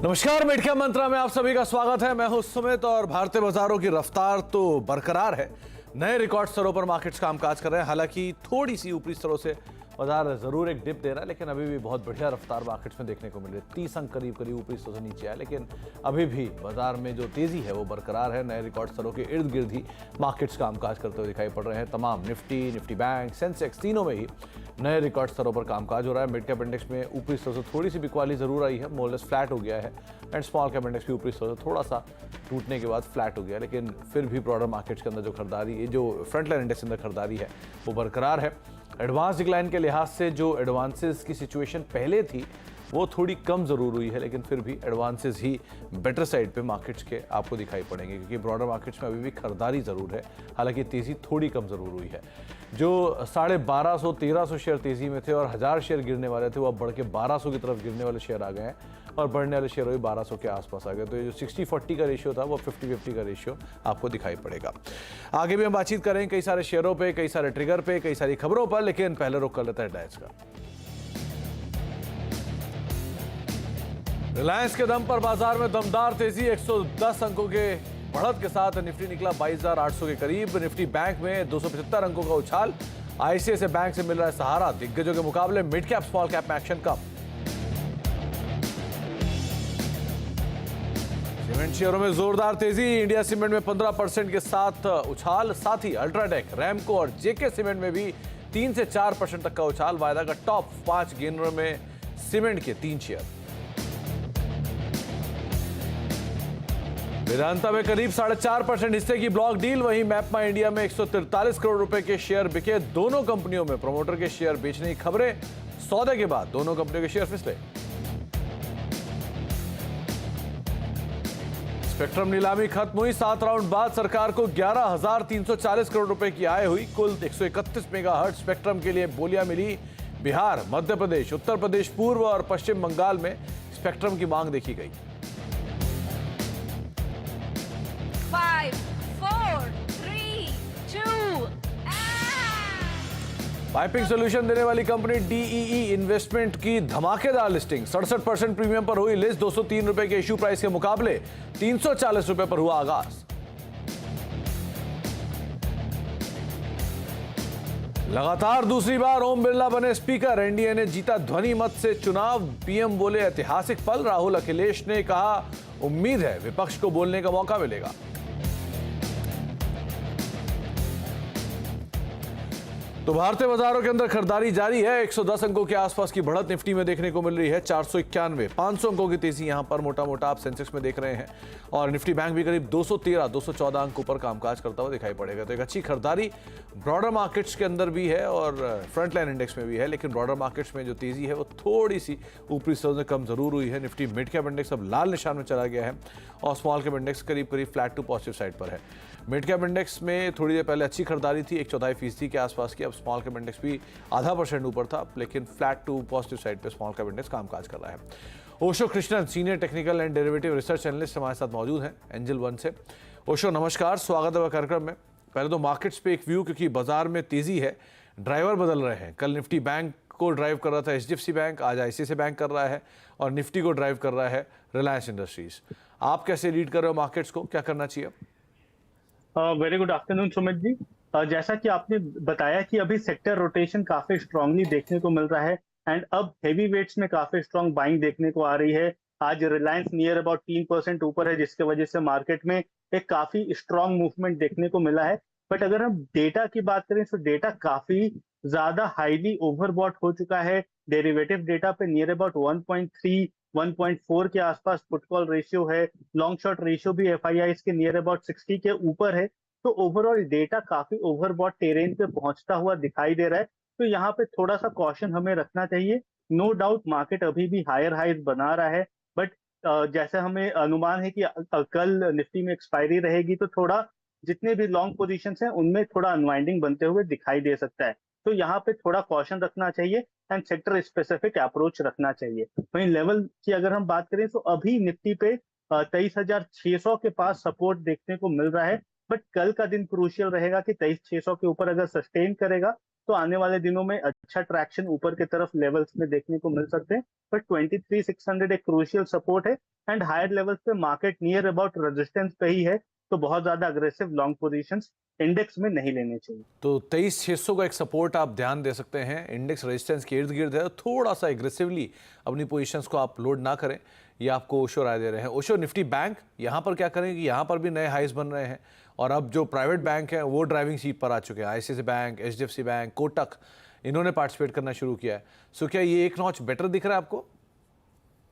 नमस्कार, mid cap मंत्रा में आप सभी का स्वागत है। मैं हूं सुमित और भारतीय बाजारों की रफ्तार तो बरकरार है। नए रिकॉर्ड स्तरों पर मार्केट्स कामकाज कर रहे हैं। हालांकि थोड़ी सी ऊपरी स्तरों से बाजार जरूर एक डिप दे रहा है, लेकिन अभी भी बहुत बढ़िया रफ्तार मार्केट्स में देखने को मिल रही है। 30 अंक करीब करीब ऊपरी स्तरों से नीचे आए, लेकिन अभी भी बाजार में जो तेजी है वो बरकरार है। नए रिकॉर्ड स्तरों के इर्द गिर्द ही मार्केट्स कामकाज करते हुए दिखाई पड़ रहे हैं। तमाम निफ्टी बैंक, सेंसेक्स तीनों में ही नए रिकॉर्ड स्तरों पर कामकाज हो रहा है। मिड कैप इंडेक्स में ऊपरी स्तर से थोड़ी सी बिकवाली जरूर आई है, मोरलेस फ्लैट हो गया है। एंड स्मॉल कैप इंडेक्स भी ऊपरी स्तर से थोड़ा सा टूटने के बाद फ्लैट हो गया, लेकिन फिर भी ब्रॉडर मार्केट्स के अंदर जो खरीदारी, जो फ्रंट लाइन इंडेक्स के अंदर खरीदारी है वो बरकरार है। एडवांस डिक्लाइन के लिहाज से जो एडवांसेस की सिचुएशन पहले थी वो थोड़ी कम जरूर हुई है, लेकिन फिर भी एडवांसेस ही बेटर साइड पे मार्केट्स के आपको दिखाई पड़ेंगे, क्योंकि ब्रॉडर मार्केट्स में अभी भी खरीदारी जरूर है। हालांकि तेजी थोड़ी कम जरूर हुई है। जो 1250-1300 शेयर तेजी में थे और 1000 शेयर गिरने वाले थे, वो अब बढ़ के 1200 की तरफ गिरने वाले शेयर आ गए हैं और बढ़ने वाले शेयर भी 1200 के आसपास आ गए। तो ये जो 60-40 का रेशियो था वो 50-50 का रेशियो आपको दिखाई पड़ेगा। आगे भी हम बातचीत करें कई सारे शेयरों पे, कई सारे ट्रिगर पे, कई सारी खबरों पर, लेकिन पहले रुक कर लेता है डायस का। रिलायंस के दम पर बाजार में दमदार तेजी, 110 अंकों के बढ़त के साथ निफ्टी निकला 22,800 के करीब। निफ्टी बैंक में 275 अंकों का उछाल। आईसीआईसीआई बैंक से मिल रहा है सहारा। दिग्गजों के मुकाबले मिड कैप स्मॉल कैप में एक्शन कम। सीमेंट शेयरों में जोरदार तेजी। इंडिया सीमेंट में 15% के साथ उछाल, साथ ही अल्ट्राटेक, रैमको और जेके सीमेंट में भी 3 से 4% तक का उछाल। वायदा का टॉप 5 गेनरों में सीमेंट के 3 शेयर। वेदांता में करीब 4.5% हिस्से की ब्लॉक डील। वहीं मैपमा इंडिया में 143 करोड़ रुपए के शेयर बिके। दोनों कंपनियों में प्रमोटर के शेयर बेचने की खबरें। सौदे के बाद दोनों कंपनियों के शेयर फिसले। स्पेक्ट्रम नीलामी खत्म हुई। 7 राउंड बाद सरकार को 11,340 करोड़ रुपए की आय हुई। कुल 131 मेगाहर्ट्ज स्पेक्ट्रम के लिए बोलियां मिली। बिहार, मध्य प्रदेश, उत्तर प्रदेश पूर्व और पश्चिम बंगाल में स्पेक्ट्रम की मांग देखी गई। 5, 4, 3, 2, पाइपिंग सोल्यूशन देने वाली कंपनी डीईई इन्वेस्टमेंट की धमाकेदार लिस्टिंग। 67% प्रीमियम पर हुई लिस्ट। 203 रुपए के इश्यू प्राइस के मुकाबले 340 रुपए पर हुआ आगाज। लगातार दूसरी बार ओम बिरला बने स्पीकर। एनडीए ने जीता ध्वनि मत से चुनाव। पीएम बोले ऐतिहासिक पल। राहुल अखिलेश ने कहा उम्मीद है विपक्ष को बोलने का मौका मिलेगा। तो भारतीय बाजारों के अंदर खरीदारी जारी है। 110 अंकों के आसपास की बढ़त निफ्टी में देखने को मिल रही है। 491, 500 अंकों की तेजी यहां पर मोटा मोटा आप सेंसेक्स में देख रहे हैं। और निफ्टी बैंक भी करीब 214 अंकों पर कामकाज करता हुआ दिखाई पड़ेगा। तो एक अच्छी खरीदारी ब्रॉडर मार्केट्स के अंदर भी है और फ्रंट लाइन इंडेक्स में भी है, लेकिन ब्रॉडर मार्केट्स में जो तेजी है वो थोड़ी सी ऊपरी स्तरों से कम जरूर हुई है। निफ्टी मिड कैप इंडेक्स अब लाल निशान में चला गया है और स्मॉल कैप इंडेक्स करीब करीब फ्लैट टू पॉजिटिव साइड पर है। मिड कैप इंडेक्स में थोड़ी देर पहले अच्छी खरीदारी थी, 1/4% के आसपास की। अब स्मॉल कैप इंडेक्स भी 0.5% ऊपर था, लेकिन फ्लैट टू पॉजिटिव साइड पे स्मॉल कैप इंडेक्स कामकाज कर रहा है। Osho Krishnan, senior technical and derivative research analyst हमारे साथ मौजूद हैं एंजल वन से। ओशो नमस्कार, स्वागत है कार्यक्रम में। पहले तो मार्केट्स पे एक व्यू, क्योंकि बाजार में तेजी है, ड्राइवर बदल रहे हैं। कल निफ्टी बैंक को ड्राइव कर रहा था एचडीएफसी बैंक, आज आईसीआईसीआई बैंक कर रहा है और निफ्टी को ड्राइव कर रहा है रिलायंस इंडस्ट्रीज। आप कैसे लीड कर रहे हो मार्केट्स को, क्या करना चाहिए? Very good afternoon Sumit ji. जैसा कि आपने बताया कि अभी सेक्टर रोटेशन काफी स्ट्रांगली देखने को मिल रहा है एंड अब हेवी वेट्स में काफी स्ट्रांग बाइंग देखने को आ रही है। आज रिलायंस नियर अबाउट 3% ऊपर है, जिसके वजह से मार्केट में एक काफी स्ट्रांग मूवमेंट देखने को मिला है। बट अगर हम डेटा की बात करें तो डेटा काफी ज्यादा हाईली ओवरबॉट हो चुका है। डेरिवेटिव डेटा पे नियर अबाउट 1.3 1.4 के आसपास पुट कॉल रेशियो है। लॉन्ग शॉर्ट रेशियो भी एफआईआईज के नियर अबाउट 60 के ऊपर है। तो ओवरऑल डेटा काफी ओवरबॉट टेरेन पे पहुंचता हुआ दिखाई दे रहा है। तो यहाँ पे थोड़ा सा कॉशन हमें रखना चाहिए। नो डाउट मार्केट अभी भी हायर हाइज बना रहा है, बट जैसे हमें अनुमान है कि कल निफ्टी में एक्सपायरी रहेगी, तो थोड़ा जितने भी लॉन्ग पोजीशंस हैं उनमें थोड़ा अनवाइंडिंग बनते हुए दिखाई दे सकता है। तो यहाँ पे थोड़ा कॉशन रखना चाहिए एंड सेक्टर स्पेसिफिक अप्रोच रखना चाहिए। वहीं लेवल की अगर हम बात करें तो अभी निफ्टी पे 23,600 के पास सपोर्ट देखने को मिल रहा है, बट कल का दिन क्रूशियल रहेगा कि 23,600 के ऊपर अगर सस्टेन करेगा तो आने वाले दिनों में अच्छा ट्रैक्शन ऊपर की तरफ लेवल्स में देखने को मिल सकते हैं। बट 23,600 एक क्रूशियल सपोर्ट है एंड हायर लेवल्स पे मार्केट नियर अबाउट रेजिस्टेंस पे ही है, तो बहुत ज्यादा अग्रेसिव लॉन्ग पोजीशंस इंडेक्स में नहीं लेने चाहिए। तो 23,600 का एक सपोर्ट आप ध्यान दे सकते हैं, इंडेक्स रेजिस्टेंस के इर्द गिर्द है, थोड़ा सा एग्रेसिवली अपनी पोजीशंस को आप लोड ना करें, ये आपको ओशो राय दे रहे हैं। ओशो निफ्टी बैंक यहाँ पर क्या करें कि यहाँ पर भी नए हाइज बन रहे हैं और अब जो प्राइवेट बैंक हैं वो ड्राइविंग सीट पर आ चुके हैं। ICICI bank, HDFC bank, Kotak, इन्होंने पार्टिसिपेट करना शुरू किया है। सो क्या ये एक नॉच बेटर दिख रहा है आपको?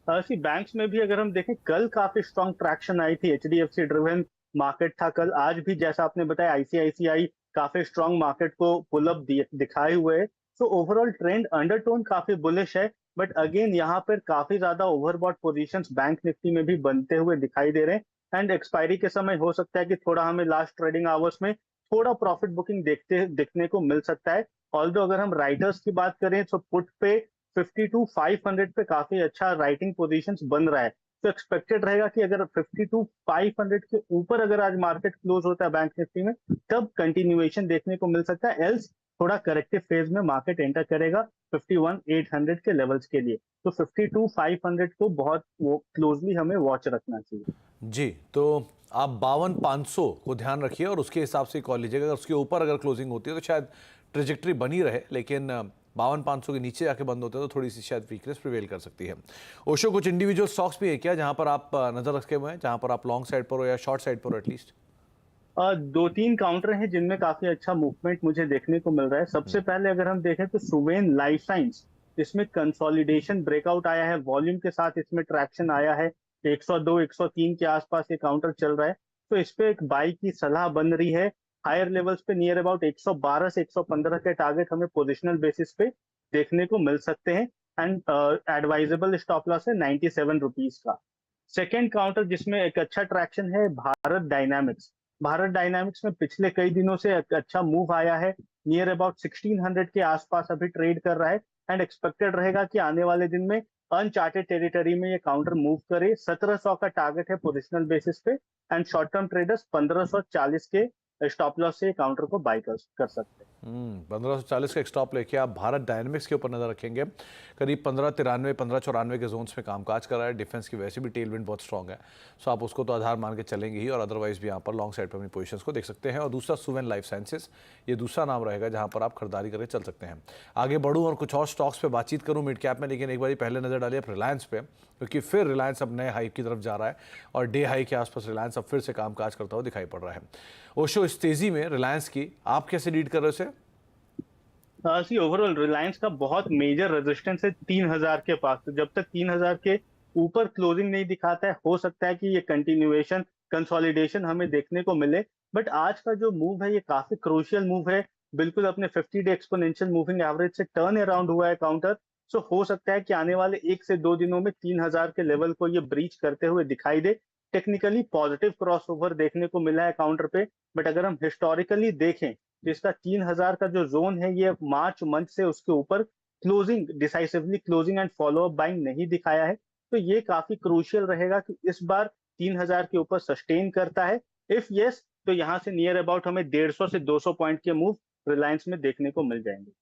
सी बैंक्स में भी अगर हम देखें, कल काफी स्ट्रॉन्ग ट्रैक्शन आई थी, एचडीएफसी ड्रिवन मार्केट था कल। आज भी जैसा आपने बताया आईसीआईसीआई काफी स्ट्रॉन्ग मार्केट को पुल अप दिखाए हुए है। सो ओवरऑल ट्रेंड अंडरटोन काफी बुलिश है, बट अगेन यहाँ पर काफी ज्यादा ओवरबॉट पोजीशंस बैंक निफ्टी में भी बनते हुए दिखाई दे रहे हैं एंड एक्सपायरी के समय हो सकता है कि थोड़ा हमें लास्ट ट्रेडिंग आवर्स में थोड़ा प्रॉफिट बुकिंग देखने को मिल सकता है। ऑल्दो अगर हम राइटर्स की बात करें तो पुट पे 52,500 पे काफी अच्छा राइटिंग पोजीशंस बन रहा है, तो एक्सपेक्टेड रहेगा कि अगर 52,500 के ऊपर अगर आज मार्केट क्लोज होता है बैंक निफ्टी में, तब कंटिन्यूएशन देखने को मिल सकता है। एल्स थोड़ा करेक्टिव फेज में मार्केट एंटर करेगा 51,800 के लेवल्स के लिए, तो 52,500 को बहुत क्लोजली हमें वॉच रखना चाहिए। जी, तो आप 52,500 को ध्यान रखिए और उसके हिसाब से कॉल लीजिएगा। अगर उसके ऊपर अगर क्लोजिंग होती है तो शायद ट्रेजेक्ट्री बनी रहे, लेकिन 52,500 के नीचे जाके बंद होते हैं तो थोड़ी सी शायद वीकनेस प्रिवेल कर सकती है। ओशो, कुछ इंडिविजुअल स्टॉक्स भी है क्या जहां पर आप नजर रखे हुए हैं, जहां पर आप लॉन्ग साइड पर हो या शॉर्ट साइड पर हो एटलीस्ट? दो तीन काउंटर हैं जिनमें काफी अच्छा मूवमेंट मुझे देखने को मिल रहा है। सबसे पहले अगर हम देखें तो सुवेन लाइफ साइंस, इसमें कंसोलिडेशन ब्रेकआउट आया है, वॉल्यूम के साथ इसमें ट्रैक्शन आया है, 102 103 के आसपास ये काउंटर चल रहा है, तो इस पे एक बाई की सलाह बन रही है। हायर लेवल्स पे नियर अबाउट 112 से 115 के टारगेट हमें पोजिशनल बेसिस पे देखने को मिल सकते हैं एंड एडवाइजेबल स्टॉप लॉस है 97 रुपीज का। सेकेंड काउंटर जिसमें एक अच्छा ट्रैक्शन है भारत डायनामिक्स। भारत डायनामिक्स में पिछले कई दिनों से एक अच्छा मूव आया है, नियर अबाउट 1600 के आसपास अभी ट्रेड कर रहा है एंड एक्सपेक्टेड रहेगा कि आने वाले दिन में अनचार्टेड टेरिटरी में ये काउंटर मूव करे। 1700 का टारगेट है पोजिशनल बेसिस पे एंड शॉर्ट टर्म ट्रेडर्स 1540 के स्टॉप लॉस से काउंटर को बाय कर सकते हैं। 1540 का एक स्टॉप लेके आप भारत डायनेमिक्स के ऊपर नजर रखेंगे। करीब 1593 1594 के जोन्स में कामकाज कर रहा है। डिफेंस की वैसे भी टेलविंड बहुत स्ट्रॉन्ग है, सो आप उसको तो आधार मान के चलेंगे ही, और अदरवाइज भी यहाँ पर लॉन्ग साइड पर अपनी पोजीशंस को देख सकते हैं। और दूसरा सुवेन लाइफ साइंसेस, ये दूसरा नाम रहेगा जहाँ पर आप खरीदारी करके चल सकते हैं। आगे बढ़ूँ और कुछ और स्टॉक्स पर बातचीत करूँ मिड कैप में, लेकिन एक बार पहले नजर डालिए रिलायंस पे, क्योंकि फिर रिलायंस अब नए हाई की तरफ जा रहा है और डे हाई के आसपास रिलायंस अब फिर से कामकाज करता हुआ दिखाई पड़ रहा है। ओशो, इस तेजी में रिलायंस की आप कैसे लीड कर रहे हो? सी ओवरऑल रिलायंस का बहुत मेजर रेजिस्टेंस है 3000 के पास, तो जब तक 3000 के ऊपर क्लोजिंग नहीं दिखाता है, हो सकता है कि ये कंटिन्यूएशन कंसोलिडेशन हमें देखने को मिले। बट आज का जो मूव है ये काफी क्रूशियल मूव है, बिल्कुल अपने 50 डे एक्सपोनेंशियल मूविंग एवरेज से टर्न अराउंड हुआ है काउंटर। सो हो सकता है कि आने वाले 1 से 2 दिनों में 3000 के लेवल को ये ब्रीच करते हुए दिखाई दे। टेक्निकली पॉजिटिव क्रॉसओवर देखने को मिला है काउंटर पे, बट अगर हम हिस्टोरिकली देखें तो इसका 3000 का जो जोन है ये मार्च मंथ से उसके ऊपर closing decisively closing and follow up buying नहीं दिखाया है, तो ये काफी क्रूशियल रहेगा कि इस बार 3000 के ऊपर सस्टेन करता है। इफ यस, तो यहाँ से नियर अबाउट हमें 150 से 200 पॉइंट के मूव रिलायंस में देखने को मिल जाएंगे।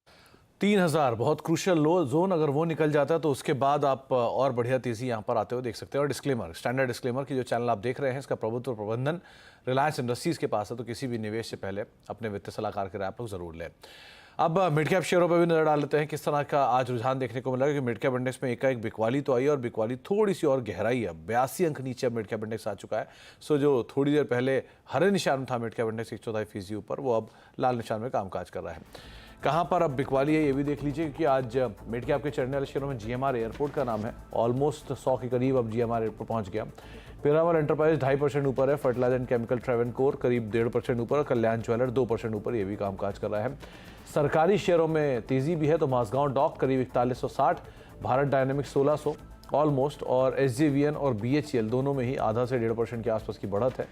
3000 बहुत क्रूशियल लो जोन, अगर वो निकल जाता है तो उसके बाद आप और बढ़िया तेजी यहाँ पर आते हुए देख सकते हैं। और डिस्क्लेमर, स्टैंडर्ड डिस्क्लेमर की जो चैनल आप देख रहे हैं इसका प्रभुत्व प्रबंधन रिलायंस इंडस्ट्रीज के पास है, तो किसी भी निवेश से पहले अपने वित्तीय सलाहकार के राय आप लोग जरूर लें। अब मिड कैप शेयरों पर भी नजर डाल लेते हैं किस तरह का आज रुझान देखने को मिला, क्योंकि मिड कैप इंडेक्स में एकाएक बिकवाली तो आई और बिकवाली थोड़ी सी और गहराई है। 82 अंक नीचे अब मिड कैप इंडेक्स आ चुका है। सो जो थोड़ी देर पहले हरे निशान में था मिड कैप इंडेक्स 1/4% ऊपर, वो अब लाल निशान में कामकाज कर रहा है। कहाँ पर अब बिकवाली है ये भी देख लीजिए, क्योंकि आज मिड कैप के चढ़ने वाले शेयरों में जीएमआर एयरपोर्ट का नाम है, ऑलमोस्ट 100 के करीब अब जीएमआर एयरपोर्ट पहुंच गया। पीरामल एंटरप्राइज 2.5% ऊपर है, फर्टिलाइजर एंड केमिकल ट्रेवनकोर करीब 1.5% ऊपर, और कल्याण ज्वेलर 2% ऊपर, ये भी कामकाज कर रहा है। सरकारी शेयरों में तेजी भी है, तो मासगांव डॉक करीब 4160, भारत डायनेमिक्स 1600 ऑलमोस्ट, और एसजेवीएन और बीएचईएल दोनों में ही आधा से 1.5% के आसपास की बढ़त है।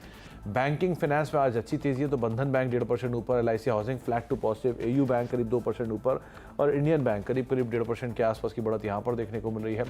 बैंकिंग फाइनेंस में आज अच्छी तेजी है, तो बंधन बैंक 1.5% ऊपर, LIC housing flat to positive, AU bank करीब 2% ऊपर और इंडियन बैंक करीब 1.5% के आसपास की बढ़त यहाँ पर देखने को मिल रही है।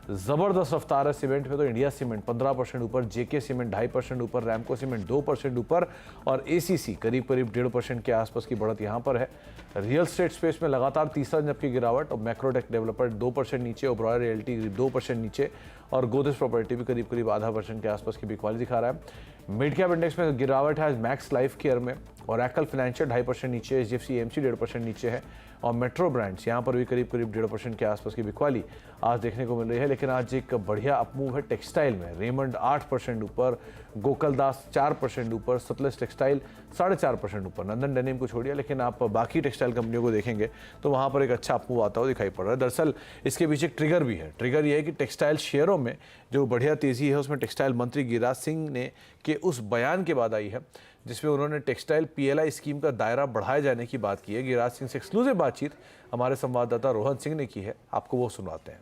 जबरदस्त रफ्तार है सीमेंट में, तो इंडिया सीमेंट 15% ऊपर, JK सीमेंट 2.5% ऊपर, रैमको सीमेंट 2% ऊपर और ACC करीब 1.5% के आसपास की बढ़त यहाँ पर है। रियल स्टेट स्पेस में लगातार तीसरा दिन की गिरावट और मैक्रोटेक डेवलपर 2% नीचे, ओबरॉय रियल्टी करीब 2% नीचे और गोदरेज प्रॉपर्टी भी करीब 0.5% के आसपास की बिकवाली दिखा रहा है। मिड कैप इंडेक्स में गिरावट है मैक्स लाइफ केयर में, और एक्ल फाइनेंशियल 2.5% नीचे, HDFC AMC 1.5% नीचे है और मेट्रो ब्रांड्स यहाँ पर भी करीब 1.5% के आसपास की बिकवाली आज देखने को मिल रही है। लेकिन आज एक बढ़िया अपमूव है टेक्सटाइल में, रेमंड 8% ऊपर, गोकुलदास 4% ऊपर, सतलज टेक्सटाइल 4.5% ऊपर, नंदन डेनिम को छोड़िए। लेकिन आप बाकी टेक्सटाइल कंपनियों को देखेंगे तो वहाँ पर एक अच्छा अपमूव आता हुआ दिखाई पड़ रहा है। दरअसल इसके पीछे एक ट्रिगर भी है। ट्रिगर ये है कि टेक्सटाइल शेयरों में जो बढ़िया तेजी है उसमें टेक्सटाइल मंत्री गिरिराज सिंह ने के उस बयान के बाद आई है जिसमें उन्होंने टेक्सटाइल PLI स्कीम का दायरा बढ़ाए जाने की बात की है। गिरिराज सिंह से एक्सक्लूसिव बातचीत हमारे संवाददाता रोहन सिंह ने की है, आपको वो सुनवाते हैं।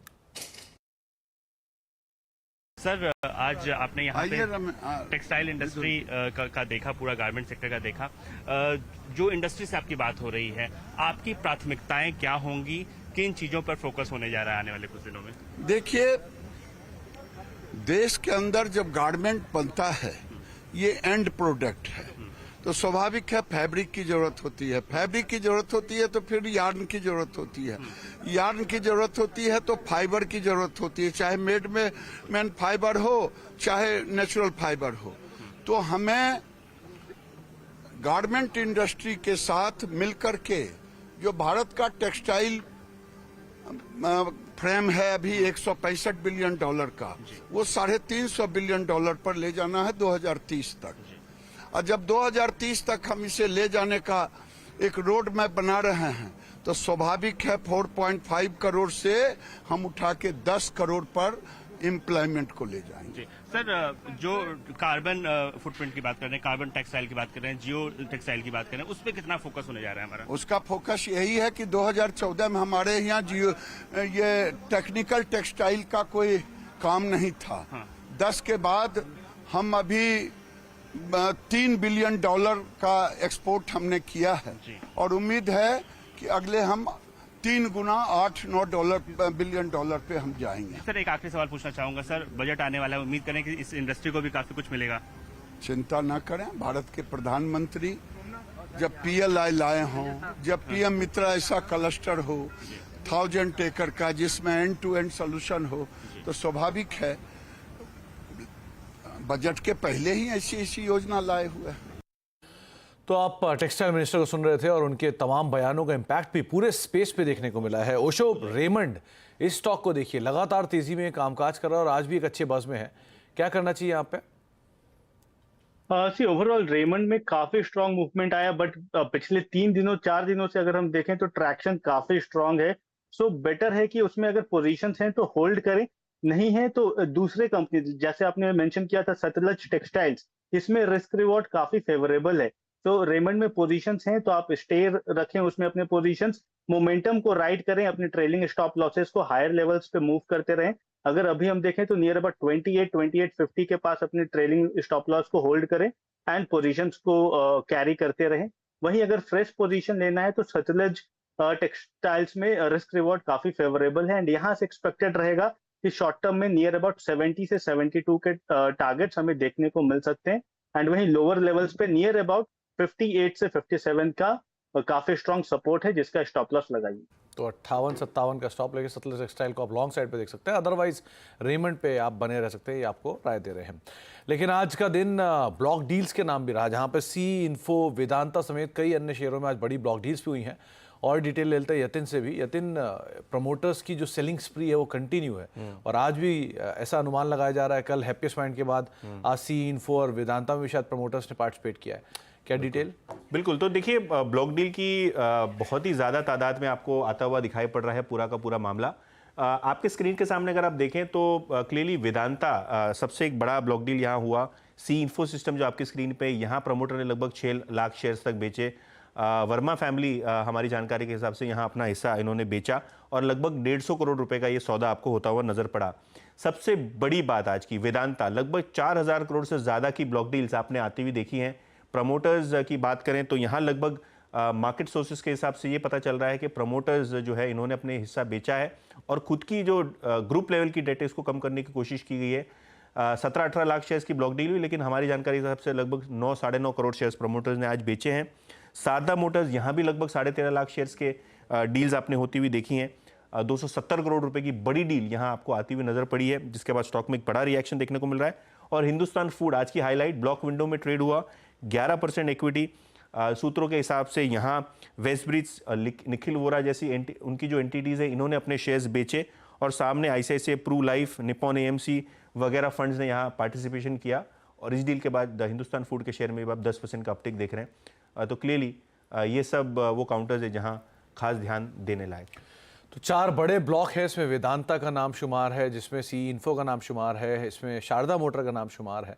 सर, आज आपने यहाँ पे टेक्सटाइल इंडस्ट्री का देखा, पूरा गारमेंट सेक्टर का देखा। जो इंडस्ट्री से आपकी बात हो रही है, आपकी प्राथमिकताएं क्या होंगी, किन चीजों पर फोकस होने जा रहा है आने वाले कुछ दिनों में? देखिए, देश के अंदर जब गारमेंट बनता है ये एंड प्रोडक्ट है, तो स्वाभाविक है फैब्रिक की जरूरत होती है। फैब्रिक की जरूरत होती है तो फिर यार्न की जरूरत होती है। यार्न की जरूरत होती है तो फाइबर की जरूरत होती है, चाहे मेड में मैन फाइबर हो चाहे नेचुरल फाइबर हो। तो हमें गारमेंट इंडस्ट्री के साथ मिलकर के जो भारत का टेक्सटाइल फ्रेम है अभी $165 बिलियन का, वो $350 बिलियन पर ले जाना है 2030 तक। और जब 2030 तक हम इसे ले जाने का एक रोड मैप बना रहे हैं तो स्वाभाविक है 4.5 करोड़ से हम उठा के 10 करोड़ पर एम्प्लॉयमेंट को ले जाएंगे। सर, जो कार्बन फुटप्रिंट की बात कर रहे हैं, कार्बन टेक्सटाइल की बात कर रहे हैं, जियो टेक्सटाइल की बात कर रहे हैं, उस पर कितना फोकस होने जा रहा है हमारा? उसका फोकस यही है कि 2014 में हमारे यहाँ जियो ये टेक्निकल टेक्सटाइल का कोई काम नहीं था। हाँ। 10 के बाद हम अभी $3 बिलियन का एक्सपोर्ट हमने किया है और उम्मीद है कि अगले हम 3 गुना $8-9 बिलियन पे हम जाएंगे। सर, एक आखिरी सवाल पूछना चाहूंगा। सर, बजट आने वाला है, उम्मीद करें कि इस इंडस्ट्री को भी काफी कुछ मिलेगा? चिंता न करें, भारत के प्रधानमंत्री जब PLI लाए हों, जब PM मित्रा ऐसा क्लस्टर हो 1000 एकड़ का जिसमें एंड टू एंड सोल्यूशन हो, तो स्वाभाविक है बजट के पहले ही ऐसी योजना लाए हुए हैं। तो आप टेक्सटाइल मिनिस्टर को सुन रहे थे और उनके तमाम बयानों का इम्पैक्ट भी पूरे स्पेस पे देखने को मिला है। ओशो रेमंड, इस स्टॉक को देखिए, लगातार तेजी में कामकाज कर रहा है और आज भी एक अच्छे बज़ में है। क्या करना चाहिए यहाँ पे? ओवरऑल रेमंड में काफी स्ट्रांग मूवमेंट आया, बट पिछले 4 दिनों से अगर हम देखें तो ट्रैक्शन काफी स्ट्रांग है। सो बेटर है कि उसमें अगर पोजीशंस हैं तो होल्ड करें, नहीं है तो दूसरे कंपनी जैसे आपने मेंशन किया था सतलज टेक्सटाइल्स, इसमें रिस्क रिवॉर्ड काफी फेवरेबल है। तो रेमंड में पोजीशंस हैं तो आप स्टे रखें उसमें अपने पोजीशंस, मोमेंटम को राइड करें, अपने ट्रेलिंग स्टॉप लॉसेस को हायर लेवल्स पे मूव करते रहें। अगर अभी हम देखें तो नियर अबाउट 28-28.50 के पास अपने ट्रेलिंग स्टॉप लॉस को होल्ड करें एंड पोजीशंस को कैरी करते रहें। वहीं अगर फ्रेश पोजीशन लेना है तो सतलज टेक्सटाइल्स में रिस्क रिवॉर्ड काफी फेवरेबल है एंड यहाँ से एक्सपेक्टेड रहेगा कि शॉर्ट टर्म में नियर अबाउट 70 से 72 के टारगेट्स हमें देखने को मिल सकते हैं एंड वहीं लोअर लेवल्स पे नियर अबाउट 58 से 57 का काफी स्ट्रॉन्ग सपोर्ट है जिसका स्टॉप लॉस लगाइए। तो 58-57 का स्टॉप लेके सतलज टेक्सटाइल को आप लॉन्ग साइड पे देख सकते हैं, अदरवाइज रेमंड पे आप बने रह सकते हैं, ये आपको राय दे रहे हैं। लेकिन आज का दिन ब्लॉक डील्स के नाम भी रहा, जहां पे सी इन्फो, वेदांता समेत कई अन्य शेयरों में आज बड़ी ब्लॉक डील्स भी हुई हैं। और डिटेल ले लेते हैं यतिन से भी। यतिन, प्रमोटर्स की जो सेलिंग स्प्री है वो कंटिन्यू है और आज भी ऐसा अनुमान लगाया जा रहा है, कल हैप्पीएस्ट माइंड के बाद आज सी इन्फो और वेदांता में भी शायद प्रमोटर्स ने पार्टिसिपेट किया है। क्या डिटेल? बिल्कुल, तो देखिए ब्लॉक डील की बहुत ही ज़्यादा तादाद में आपको आता हुआ दिखाई पड़ रहा है पूरा का पूरा मामला। आपके स्क्रीन के सामने अगर आप देखें तो क्लियरली वेदांता सबसे एक बड़ा ब्लॉक डील यहाँ हुआ। सी इन्फो सिस्टम जो आपकी स्क्रीन पे, यहाँ प्रमोटर ने लगभग 6 लाख शेयर्स तक बेचे। वर्मा फैमिली हमारी जानकारी के हिसाब से यहाँ अपना हिस्सा इन्होंने बेचा और लगभग 150 करोड़ रुपए का ये सौदा आपको होता हुआ नजर पड़ा। सबसे बड़ी बात आज की, वेदांता लगभग 4000 करोड़ से ज़्यादा की ब्लॉक डील्स आपने आती हुई देखी हैं। प्रमोटर्स की बात करें तो यहाँ लगभग मार्केट सोर्सेज के हिसाब से ये पता चल रहा है कि प्रमोटर्स जो है इन्होंने अपने हिस्सा बेचा है और खुद की जो ग्रुप लेवल की डेट है इसको कम करने की कोशिश की गई है। 17-18 लाख शेयर्स की ब्लॉक डील हुई, लेकिन हमारी जानकारी के हिसाब से लगभग 9-9.5 करोड़ शेयर्स प्रमोटर्स ने आज बेचे हैं। शारदा मोटर्स यहाँ भी लगभग 13.5 लाख शेयर्स के डील्स आपने होती हुई देखी हैं। 270 करोड़ रुपए की बड़ी डील यहाँ आपको आती हुई नजर पड़ी है, जिसके बाद स्टॉक में एक बड़ा रिएक्शन देखने को मिल रहा है। और हिंदुस्तान फूड आज की हाईलाइट, ब्लॉक विंडो में ट्रेड हुआ, 11% इक्विटी। सूत्रों के हिसाब से यहाँ वेस्टब्रिज, निखिल वोरा जैसी उनकी जो एंटिटीज़ है इन्होंने अपने शेयर्स बेचे और सामने ICICI Pru life, Nippon AMC वगैरह फंड्स ने यहाँ पार्टिसिपेशन किया। और इस डील के बाद हिंदुस्तान फूड के शेयर में आप 10% का अपटिक देख रहे हैं। तो क्लियरली ये सब वो काउंटर्स है जहाँ खास ध्यान देने लायक। तो 4 बड़े ब्लॉक है, इसमें वेदांता का नाम शुमार है, जिसमें सी इन्फो का नाम शुमार है, इसमें शारदा मोटर का नाम शुमार है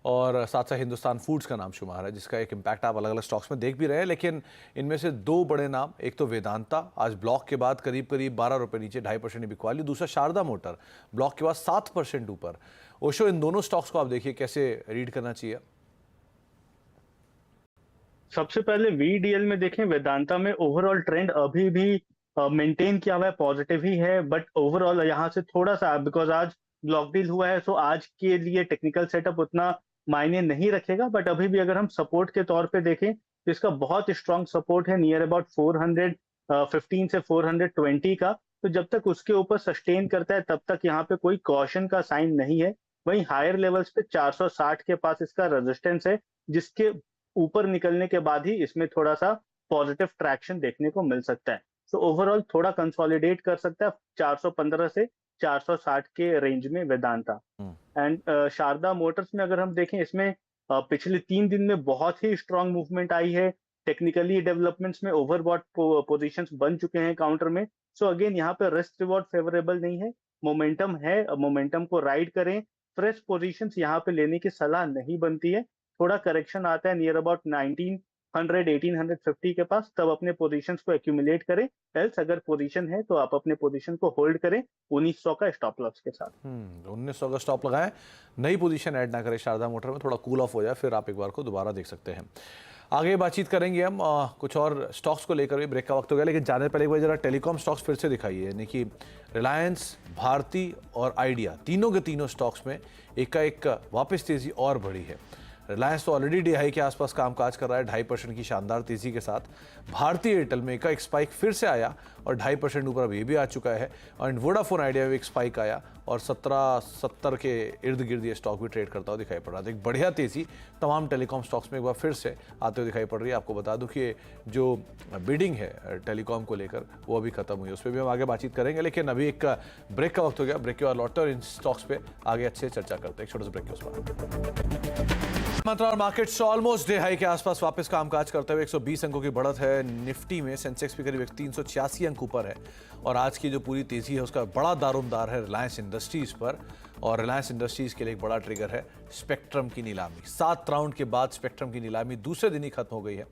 और साथ साथ हिंदुस्तान फूड्स का नाम शुमार है, जिसका एक इम्पैक्ट आप अलग अलग स्टॉक्स में देख भी रहे हैं। लेकिन इनमें से 2 बड़े नाम, एक तो वेदांता आज ब्लॉक के बाद करीब 12 रुपये नीचे 2.5% बिकवाली, दूसरा शारदा मोटर ब्लॉक के बाद 7% ऊपर। ओशो, इन दोनों स्टॉक्स को आप देखिए कैसे रीड करना चाहिए? सबसे पहले VDL में देखें, वेदांता में ओवरऑल ट्रेंड अभी भी मेंटेन किया हुआ है, पॉजिटिव ही है, बट ओवरऑल यहाँ से थोड़ा सा, बिकॉज आज ब्लॉक डील हुआ है, सो आज के लिए टेक्निकल सेटअप उतना मायने नहीं रखेगा। बट अभी भी अगर हम सपोर्ट के तौर पे देखें तो इसका बहुत स्ट्रांग सपोर्ट है नियर अबाउट 415 से 420 का। तो जब तक उसके ऊपर सस्टेन करता है तब तक यहाँ पे कोई कॉशन का साइन नहीं है। वहीं हायर लेवल्स पे 460 के पास इसका रेजिस्टेंस है, जिसके ऊपर निकलने के बाद ही इसमें थोड़ा सा पॉजिटिव ट्रैक्शन देखने को मिल सकता है। तो ओवरऑल थोड़ा कंसोलिडेट कर सकता है 415 से 460 के रेंज में वेदांता। एंड शारदा मोटर्स में अगर हम देखें, इसमें पिछले 3 दिन में बहुत ही स्ट्रांग मूवमेंट आई है। टेक्निकली डेवलपमेंट्स में ओवरबॉट पोजीशंस बन चुके हैं काउंटर में। सो अगेन यहाँ पे रिस्क रिवॉर्ड फेवरेबल नहीं है, मोमेंटम है, मोमेंटम को राइड करें। फ्रेश पोजीशंस यहाँ पे लेने की सलाह नहीं बनती है। थोड़ा करेक्शन आता है नियर अबाउट 1850 के पास, तब अपने पोजीशंस को एक्यूमुलेट करें। एल्स अगर पोजीशन है तो आप अपने पोजीशन को होल्ड करें 1900 का स्टॉप लॉस के साथ। 1900 का स्टॉप लगाएं, नई पोजीशन ऐड ना करें शारदा मोटर में, थोड़ा कूल ऑफ हो जाए फिर आप एक बार को दोबारा देख सकते हैं। आगे बातचीत करेंगे हम कुछ और स्टॉक्स को लेकर भी। ब्रेक का वक्त हो गया, लेकिन जाने से पहले एक बार जरा टेलीकॉम स्टॉक्स फिर से दिखाइए, यानी कि रिलायंस, भारती और आइडिया, तीनों के तीनों स्टॉक्स में एक का एक वापस तेजी और बढ़ी है। रिलायंस तो ऑलरेडी DI के आसपास कामकाज कर रहा है 2.5% की शानदार तेजी के साथ। भारतीय एयरटेल में एक स्पाइक फिर से आया और 2.5% ऊपर अब ये भी आ चुका है। और वोडाफोन आइडिया में एक स्पाइक आया और 1770 के इर्द गिर्द ये स्टॉक भी ट्रेड करता हुआ दिखाई पड़ रहा था। एक बढ़िया तेजी तमाम टेलीकॉम स्टॉक्स में एक बार फिर से आते हुए दिखाई पड़ रही है। आपको बता दूं कि जो बिडिंग है टेलीकॉम को लेकर वो अभी खत्म हुई है, उस पर भी हम आगे बातचीत करेंगे। लेकिन अभी एक ब्रेक का वक्त हो गया, ब्रेक के बाद लौटते और इन स्टॉक्स पे आगे अच्छे चर्चा करते हैं। एक छोटे से ब्रेक के उस पर मंत्रा और मार्केट्स ऑलमोस्ट डे हाई के आसपास वापस कामकाज करते हुए 120 अंकों की बढ़त है। निफ्टी में सेंसेक्स भी करीब 386 अंक ऊपर है और आज की जो पूरी तेजी है उसका बड़ा दारोमदार है रिलायंस इंडस्ट्रीज पर। और रिलायंस इंडस्ट्रीज के लिए एक बड़ा ट्रिगर है स्पेक्ट्रम की नीलामी। 7 राउंड के बाद स्पेक्ट्रम की नीलामी दूसरे दिन ही खत्म हो गई है।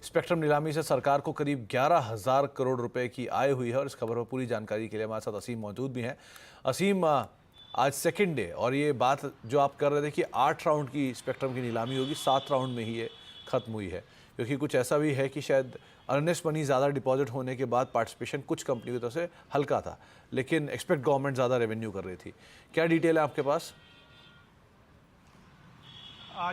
स्पेक्ट्रम नीलामी से सरकार को करीब 11,000 करोड़ रुपए की आय हुई है और इस खबर पर पूरी जानकारी के लिए हमारे साथ असीम मौजूद भी हैं। असीम, आज सेकंड डे और ये बात जो आप कर रहे थे कि 8 राउंड की स्पेक्ट्रम की नीलामी होगी, 7 राउंड में ही ये खत्म हुई है, क्योंकि कुछ ऐसा भी है कि शायद अर्नेस्ट मनी ज़्यादा डिपॉजिट होने के बाद पार्टिसिपेशन कुछ कंपनी की तरफ से हल्का था, लेकिन एक्सपेक्ट गवर्नमेंट ज़्यादा रेवेन्यू कर रही थी। क्या डिटेल है आपके पास?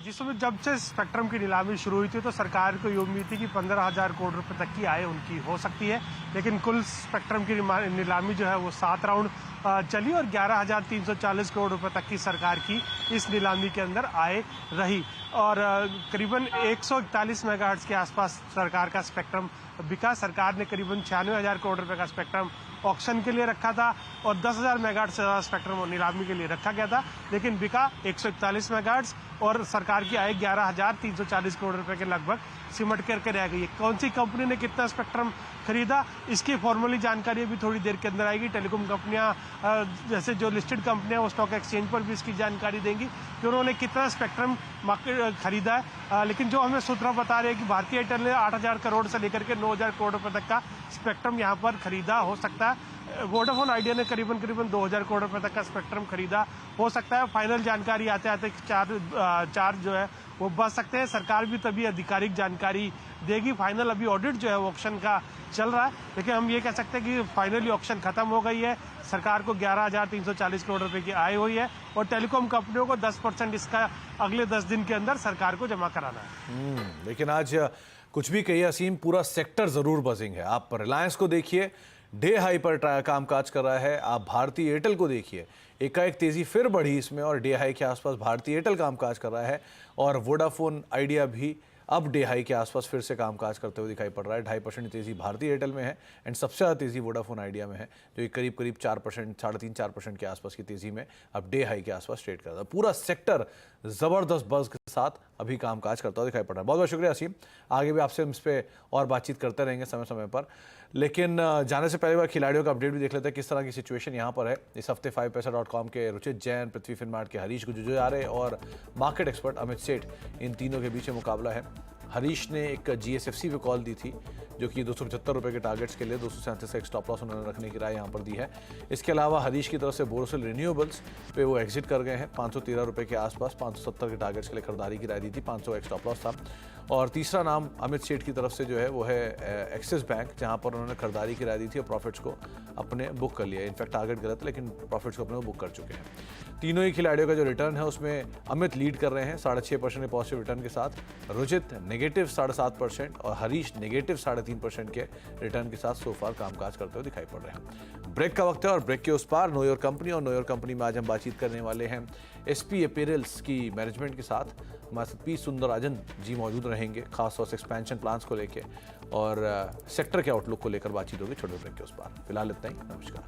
जिस समय जब से स्पेक्ट्रम की नीलामी शुरू हुई थी तो सरकार को ये उम्मीद थी कि 15,000 करोड़ रुपए तक की आय उनकी हो सकती है, लेकिन कुल स्पेक्ट्रम की नीलामी जो है वो 7 राउंड चली और 11,340 करोड़ रुपए तक की सरकार की इस नीलामी के अंदर आय रही और करीबन 141 मेगाहर्ट्ज के आसपास सरकार का स्पेक्ट्रम बिका। सरकार ने करीबन 96,000 करोड़ रुपए का स्पेक्ट्रम ऑक्शन के लिए रखा था और 10,000 मेगाहर्ट्ज से ज़्यादा स्पेक्ट्रम नीलामी के लिए रखा गया था, लेकिन बिका 141 मेगाहर्ट्ज और सरकार की आय 11,340 करोड़ रुपए के लगभग सिमट करके रह गई है। कौन सी कंपनी ने कितना स्पेक्ट्रम खरीदा। इसकी फॉर्मली जानकारी अभी थोड़ी देर के अंदर आएगी। टेलीकॉम कंपनियां जैसे जो लिस्टेड कंपनियां वो स्टॉक एक्सचेंज पर भी इसकी जानकारी देंगी कि उन्होंने कितना स्पेक्ट्रम मार्केट खरीदा है। लेकिन जो हमें सूत्र बता रहे हैं कि भारतीय एयरटेल ने 8,000 करोड़ से लेकर के 9,000 करोड़ रुपए तक का स्पेक्ट्रम यहाँ पर खरीदा हो सकता है। वोडाफोन आइडिया ने करीबन 2,000 करोड़ रुपए तक का स्पेक्ट्रम खरीदा हो सकता है। फाइनल जानकारी आते आते चार्ज जो है वो बच सकते हैं। सरकार भी तभी आधिकारिक जानकारी देगी। फाइनल अभी ऑडिट जो है वो ऑक्शन का चल रहा है, लेकिन हम ये कह सकते हैं कि फाइनली ऑक्शन खत्म हो गई है। सरकार को 11,340 करोड़ रुपए की आय हुई है और टेलीकॉम कंपनियों को 10% इसका अगले 10 दिन के अंदर सरकार को जमा कराना है। लेकिन आज कुछ भी कहिए असीम, पूरा सेक्टर जरूर बजिंग है। आप रिलायंस को देखिए, डे हाई पर कामकाज कर रहा है। आप भारतीय एयरटेल को देखिए, एकाएक तेजी फिर बढ़ी इसमें और डे हाई के आसपास भारतीय एयरटेल कामकाज कर रहा है। और वोडाफोन आइडिया भी अब डे हाई के आसपास फिर से कामकाज करते हुए दिखाई पड़ रहा है। 2.5% तेजी भारतीय एयरटेल में है एंड सबसे ज़्यादा तेजी वोडाफोन आइडिया में है, जो करीब 4%, 3.5-4% के आसपास की तेजी में अब डे हाई के आसपास ट्रेड कर रहा है। पूरा सेक्टर जबरदस्त बज़ के साथ अभी कामकाज करता हुआ दिखाई पड़ रहा है। बहुत बहुत शुक्रिया असीम, आगे भी आपसे इस पर और बातचीत करते रहेंगे समय समय पर। लेकिन जाने से पहले बार खिलाड़ियों का अपडेट भी देख लेते हैं किस तरह की सिचुएशन यहाँ पर है। इस हफ्ते 5paisa.com के रुचित जैन, पृथ्वी फिनमार्ट के हरीश गुजरारे और मार्केट एक्सपर्ट अमित सेठ, इन तीनों के बीच में मुकाबला है। हरीश ने एक GSFC पे कॉल दी थी जो कि 275 रुपये के टारगेट्स के लिए 237 का एक स्टॉप लॉस उन्होंने रखने की राय यहाँ पर दी है। इसके अलावा हरीश की तरफ से बोरोसिल रिन्यूएबल्स पे वो एग्जिट कर गए हैं 513 रुपये के आसपास। 570 के टारगेट्स के लिए खरीदारी की राय दी थी, 500 का एक स्टॉप लॉस था। और तीसरा नाम अमित सेठ की तरफ से जो है वो है एक्सिस बैंक, जहाँ पर उन्होंने खरीदारी की राय दी थी और प्रॉफिट्स को अपने बुक कर लिया। इनफैक्ट टारगेट गलत, लेकिन प्रॉफिट्स को अपने बुक कर चुके हैं। तीनों ही खिलाड़ियों का जो रिटर्न है उसमें अमित लीड कर रहे हैं 6.5% के पॉजिटिव रिटर्न के साथ, रुचित नेगेटिव 7.5% और हरीश नेगेटिव 3.5% के रिटर्न के साथ सोफार कामकाज करते हुए दिखाई पड़ रहे हैं। ब्रेक का वक्त है और ब्रेक के उस पार नो योर कंपनी, और नो योर कंपनी में आज हम बातचीत करने वाले हैं SP अपैरल्स की मैनेजमेंट के साथ। हमारे साथ P सुंदरराजन जी मौजूद रहेंगे, खासतौर से एक्सपेंशन प्लान्स को लेके और सेक्टर के आउटलुक को लेकर बातचीत होगी छोटे ब्रेक के उस पार। फिलहाल इतना ही, नमस्कार।